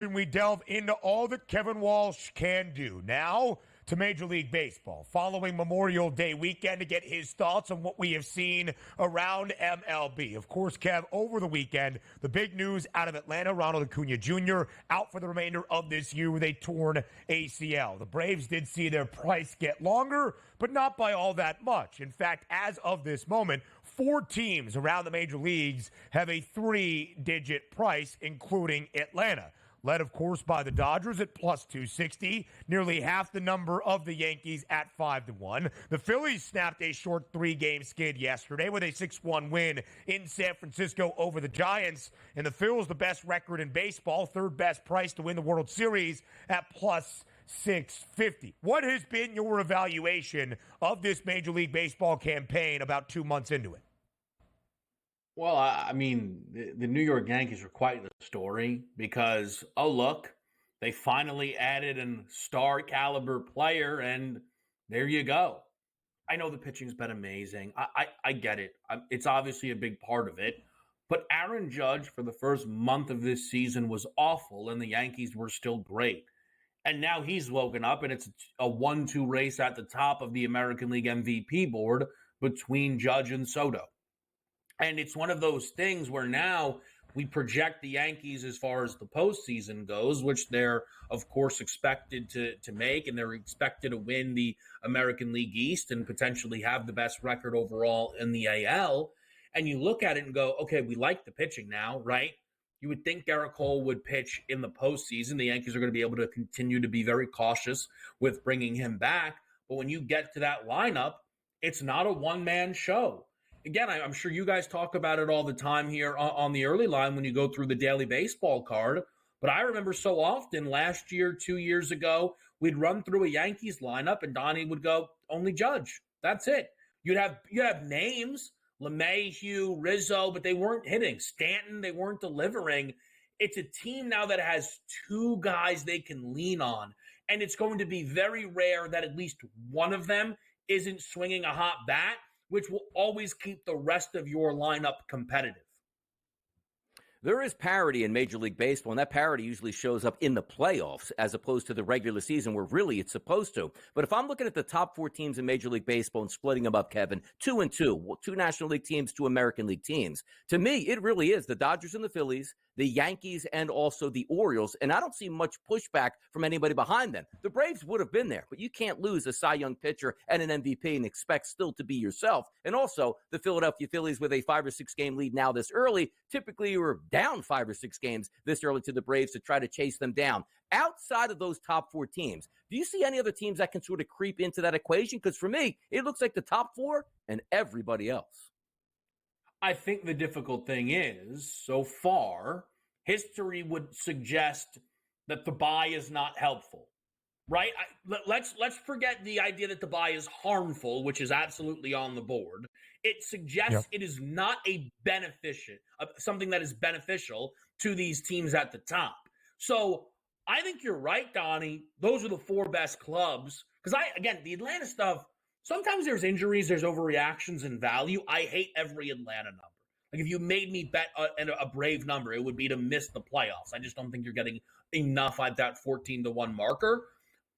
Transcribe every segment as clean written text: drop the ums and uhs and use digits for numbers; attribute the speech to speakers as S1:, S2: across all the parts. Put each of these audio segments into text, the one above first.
S1: We delve into all that Kevin Walsh can do. Now to Major League Baseball, following Memorial Day weekend, to get his thoughts on what we have seen around MLB. Of course, Kev, over the weekend, the big news out of Atlanta, Ronald Acuna Jr. out for the remainder of this year with a torn ACL. The Braves did see their price get longer, but not by all that much. In fact, as of this moment, 4 teams around the major leagues have a 3-digit price, including Atlanta. Led, of course, by the Dodgers at plus 260, nearly half the number of the Yankees at 5-1. The Phillies snapped a short 3-game skid yesterday with a 6-1 win in San Francisco over the Giants. And the Phils, the best record in baseball, third best price to win the World Series at plus 650. What has been your evaluation of this Major League Baseball campaign about 2 months into it?
S2: Well, I mean, the New York Yankees are quite the story because, oh, look, they finally added a star caliber player, and there you go. I know the pitching's been amazing. I get it. It's obviously a big part of it. But Aaron Judge, for the first month of this season, was awful, and the Yankees were still great. And now he's woken up, and it's a 1-2 race at the top of the American League MVP board between Judge and Soto. And it's one of those things where now we project the Yankees as far as the postseason goes, which they're, of course, expected to make, and they're expected to win the American League East and potentially have the best record overall in the AL. And you look at it and go, okay, we like the pitching now, right? You would think Garrett Cole would pitch in the postseason. The Yankees are going to be able to continue to be very cautious with bringing him back. But when you get to that lineup, it's not a one-man show. Again, I'm sure you guys talk about it all the time here on the early line when you go through the daily baseball card. But I remember so often last year, 2 years ago, we'd run through a Yankees lineup and Donnie would go, only Judge. That's it. You'd have names, LeMahieu, Rizzo, but they weren't hitting. Stanton, they weren't delivering. It's a team now that has 2 guys they can lean on. And it's going to be very rare that at least one of them isn't swinging a hot bat, which will always keep the rest of your lineup competitive.
S3: There is parity in Major League Baseball, and that parity usually shows up in the playoffs as opposed to the regular season where really it's supposed to. But if I'm looking at the top 4 teams in Major League Baseball and splitting them up, Kevin, 2 and 2, 2 National League teams, 2 American League teams, to me, it really is the Dodgers and the Phillies, the Yankees, and also the Orioles, and I don't see much pushback from anybody behind them. The Braves would have been there, but you can't lose a Cy Young pitcher and an MVP and expect still to be yourself. And also, the Philadelphia Phillies with a 5 or 6 game lead now this early. Typically, you were down 5 or 6 games this early to the Braves to try to chase them down. Outside of those top 4 teams, do you see any other teams that can sort of creep into that equation? Because for me, it looks like the top 4 and everybody else.
S2: I think the difficult thing is, so far, history would suggest that the bye is not helpful, right? Let's forget the idea that the bye is harmful, which is absolutely on the board. It suggests It is not something that is beneficial to these teams at the top. So I think you're right, Donnie. Those are the 4 best clubs. Because the Atlanta stuff, sometimes there's injuries, there's overreactions and value. I hate every Atlanta number. Like if you made me bet a Brave number, it would be to miss the playoffs. I just don't think you're getting enough at that 14-1 marker.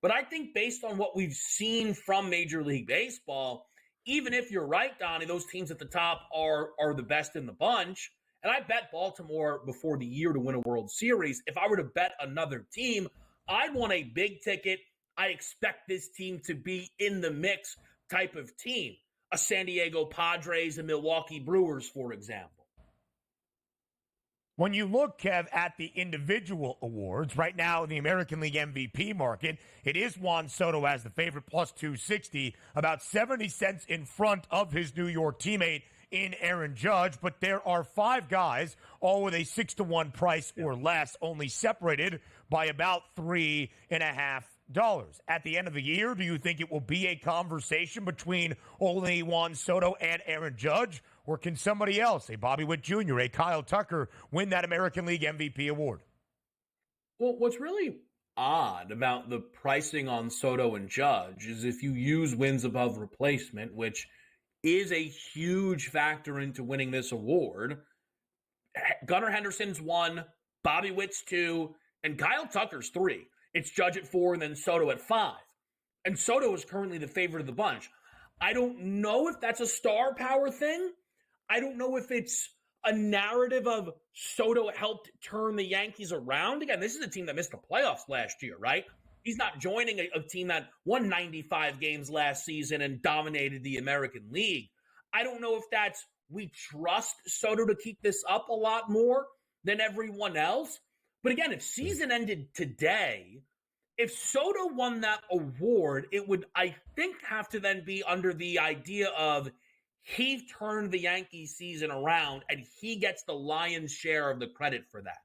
S2: But I think based on what we've seen from Major League Baseball, even if you're right, Donnie, those teams at the top are the best in the bunch. And I bet Baltimore before the year to win a World Series. If I were to bet another team, I'd want a big ticket. I expect this team to be in the mix type of team. A San Diego Padres and Milwaukee Brewers, for example.
S1: When you look, Kev, at the individual awards, right now in the American League MVP market, it is Juan Soto as the favorite, plus 260, about 70 cents in front of his New York teammate in Aaron Judge. But there are 5 guys, all with a 6-1 price or less, only separated by about $3.50. At the end of the year, do you think it will be a conversation between only Juan Soto and Aaron Judge? Or can somebody else, a Bobby Witt Jr., a Kyle Tucker, win that American League MVP award?
S2: Well, what's really odd about the pricing on Soto and Judge is if you use wins above replacement, which is a huge factor into winning this award, Gunnar Henderson's 1, Bobby Witt's 2, and Kyle Tucker's 3. It's Judge at 4 and then Soto at 5. And Soto is currently the favorite of the bunch. I don't know if that's a star power thing. I don't know if it's a narrative of Soto helped turn the Yankees around. Again, this is a team that missed the playoffs last year, right? He's not joining a team that won 95 games last season and dominated the American League. I don't know if that's we trust Soto to keep this up a lot more than everyone else. But again, if season ended today, if Soto won that award, it would, I think, have to then be under the idea of he turned the Yankees season around and he gets the lion's share of the credit for that.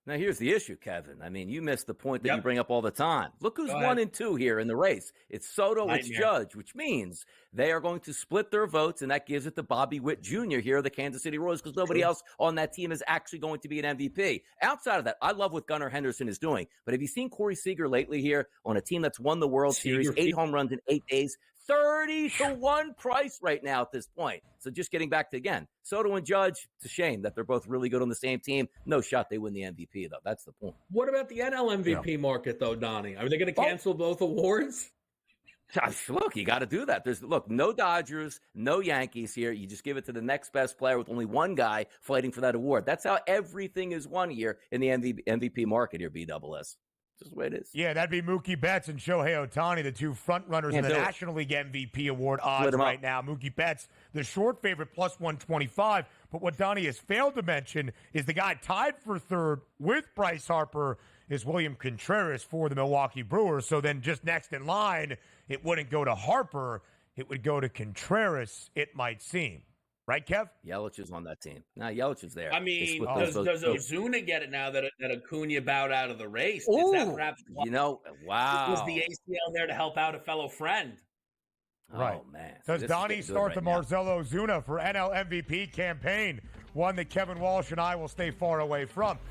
S3: Now, here's the issue, Kevin. I mean, you missed the point that you bring up all the time. Look who's 1 and 2 here in the race. It's Soto, it's Judge, which means they are going to split their votes, and that gives it to Bobby Witt Jr. here of the Kansas City Royals because nobody else on that team is actually going to be an MVP. Outside of that, I love what Gunnar Henderson is doing. But have you seen Corey Seager lately here on a team that's won the World Series, 8 home runs in 8 days? 30-1 price right now at this point. So just getting back to, again, Soto and Judge, it's a shame that they're both really good on the same team. No shot they win the MVP, though. That's the point.
S2: What about the NL MVP market, though, Donnie? Are they going to cancel both awards?
S3: Look, you got to do that. Look, no Dodgers, no Yankees here. You just give it to the next best player with only one guy fighting for that award. That's how everything is won here in the MVP market here, BSS. Just the way it is.
S1: Yeah, that'd be Mookie Betts and Shohei Ohtani, the two front runners in the National League MVP award odds right now. Mookie Betts, the short favorite, plus 125. But what Donnie has failed to mention is the guy tied for third with Bryce Harper is William Contreras for the Milwaukee Brewers. So then just next in line, it wouldn't go to Harper. It would go to Contreras, it might seem. Right, Kev?
S3: Yelich is on that team. Now, Yelich is there.
S2: I mean, does Ozuna get it now that Acuna bowed out of the race? Is that perhaps
S3: wow.
S2: Was the ACL there to help out a fellow friend?
S1: Right.
S3: Oh, man.
S1: Does Donnie start the Marcelo Ozuna for NL MVP campaign? One that Kevin Walsh and I will stay far away from.